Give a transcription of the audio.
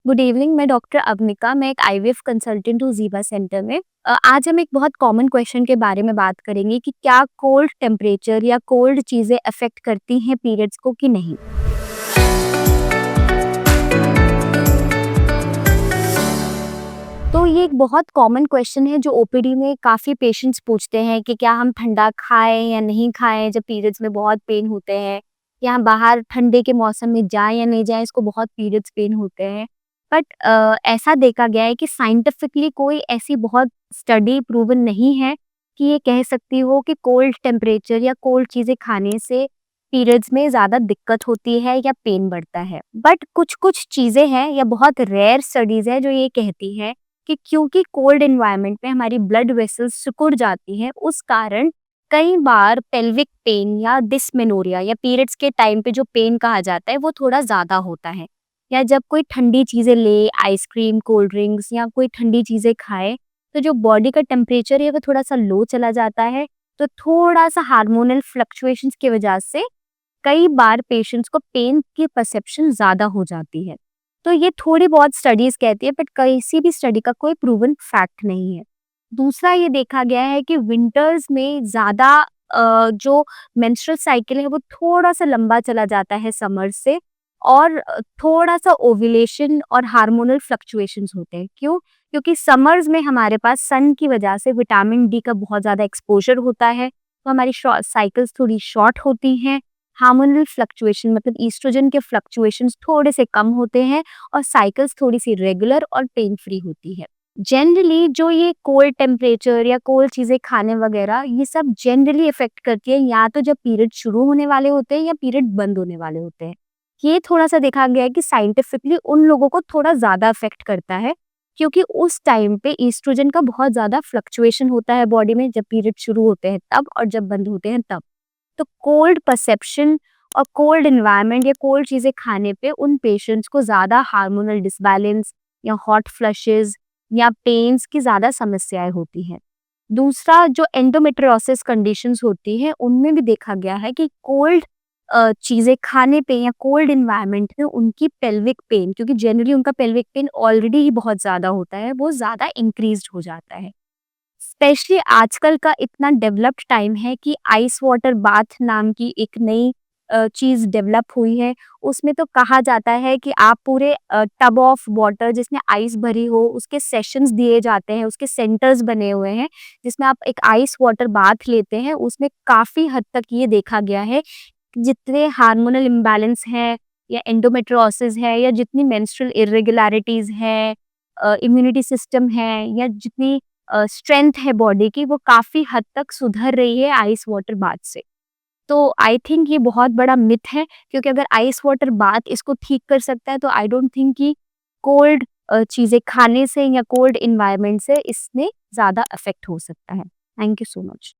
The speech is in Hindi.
Good evening. मैं डॉक्टर अवनिका, मैं एक आईवीएफ कंसल्टेंट हूँ ज़ीबा सेंटर में। आज हम एक बहुत कॉमन क्वेश्चन के बारे में बात करेंगे कि क्या कोल्ड टेम्परेचर या कोल्ड चीज़ें अफ़ेक्ट करती हैं पीरियड्स को कि नहीं? तो ये एक बहुत कॉमन क्वेश्चन है जो ओपीडी में काफ़ी पेशेंट्स पूछते हैं कि क्या हम ठंडा खाएँ या नहीं खाएँ जब पीरियड्स में बहुत पेन होते हैं, या हम बाहर ठंडे के मौसम में जाएँ या नहीं जाएँ, इसको बहुत पीरियड्स पेन होते हैं। बट ऐसा देखा गया है कि साइंटिफिकली कोई ऐसी बहुत स्टडी प्रूवन नहीं है कि ये कह सकती हो कि कोल्ड टेम्परेचर या कोल्ड चीज़ें खाने से पीरियड्स में ज़्यादा दिक्कत होती है या पेन बढ़ता है। बट कुछ-कुछ चीज़ें हैं या बहुत रेयर स्टडीज़ हैं जो ये कहती हैं कि क्योंकि कोल्ड एनवायरनमेंट में हमारी ब्लड वेसल्स सिकुड़ जाती हैं, उस कारण कई बार पेल्विक पेन या डिस्मेनोरिया या पीरियड्स के टाइम पे जो पेन कहा जाता है वो थोड़ा ज़्यादा होता है। या जब कोई ठंडी चीज़ें ले, आइसक्रीम, कोल्ड ड्रिंक्स या कोई ठंडी चीज़ें खाए, तो जो बॉडी का टेम्परेचर है वो थोड़ा-सा लो चला जाता है, तो थोड़ा-सा हार्मोनल फ्लक्चुएशंस की वजह से कई बार पेशेंट्स को पेन की परसेप्शन ज़्यादा हो जाती है। तो ये थोड़ी बहुत स्टडीज़ कहती है, बट किसी भी स्टडी का कोई प्रूवन फैक्ट नहीं है। दूसरा ये देखा गया है कि विंटर्स में ज़्यादा जो मेंस्ट्रुअल साइकिल है वो थोड़ा-सा लंबा चला जाता है समर से, और थोड़ा-सा ओव्यूलेशन और हार्मोनल फ्लक्चुएशंस होते हैं। क्यों? क्योंकि समर्स में हमारे पास सन की वजह से विटामिन डी का बहुत ज़्यादा एक्सपोज़र होता है, तो हमारी साइकिल्स थोड़ी शॉर्ट होती हैं। हार्मोनल फ्लक्चुएशन मतलब ईस्ट्रोजन के फ्लक्चुएशंस थोड़े से कम होते हैं और साइकिल्स थोड़ी-सी रेगुलर और पेन फ्री होती है। जनरली जो ये कोल्ड टेम्परेचर या कोल्ड चीज़ें खाने वगैरह, ये सब जनरली इफ़ेक्ट करती है या तो जब पीरियड शुरू होने वाले होते हैं या पीरियड बंद होने वाले होते हैं। ये थोड़ा-सा देखा गया है कि साइंटिफिकली उन लोगों को थोड़ा ज़्यादा इफ़ेक्ट करता है, क्योंकि उस टाइम पे ईस्ट्रोजन का बहुत ज़्यादा फ्लक्चुएशन होता है बॉडी में, जब पीरियड शुरू होते हैं तब और जब बंद होते हैं तब। तो कोल्ड परसेप्शन और कोल्ड एनवायरनमेंट या कोल्ड चीज़ें खाने पे उन पेशेंट्स को ज़्यादा हार्मोनल डिसबैलेंस या हॉट फ्लशेस या पेन्स की ज़्यादा समस्याएँ होती हैं। दूसरा, जो एंडोमेट्रियोसिस कंडीशंस होती हैं, उनमें भी देखा गया है कि कोल्ड चीज़ें खाने पे या कोल्ड एनवायरनमेंट में उनकी पेल्विक पेन, क्योंकि जनरली उनका पेल्विक पेन ऑलरेडी ही बहुत ज़्यादा होता है, वो ज़्यादा इंक्रीज़्ड हो जाता है। स्पेशली आजकल का इतना डेवलप्ड टाइम है कि आइस वाटर बाथ नाम की एक नई चीज़ डेवलप हुई है। उसमें तो कहा जाता है कि आप पूरे टब ऑफ वाटर जिसमें आइस भरी हो, उसके सेशंस दिए जाते हैं, उसके सेंटर्स बने हुए हैं, जिसमें आप एक आइस वाटर बाथ लेते हैं। उसमें काफ़ी हद तक ये देखा गया है कि जितने हार्मोनल इम्बैलेंस हैं या एंडोमेट्रियोसिस है या जितनी मेंस्ट्रुअल इर्रेगुलरिटीज़ हैं, इम्यूनिटी सिस्टम है या जितनी स्ट्रेंथ है बॉडी की, वो काफ़ी हद तक सुधर रही है आइस वाटर बाथ से। तो आई थिंक ये बहुत बड़ा मिथ है, क्योंकि अगर आइस वाटर बाथ इसको ठीक कर सकता है, तो आई डोंट थिंक कि कोल्ड चीज़ें खाने से या कोल्ड एनवायरनमेंट से इसमें ज़्यादा अफ़ेक्ट हो सकता है। Thank you so much.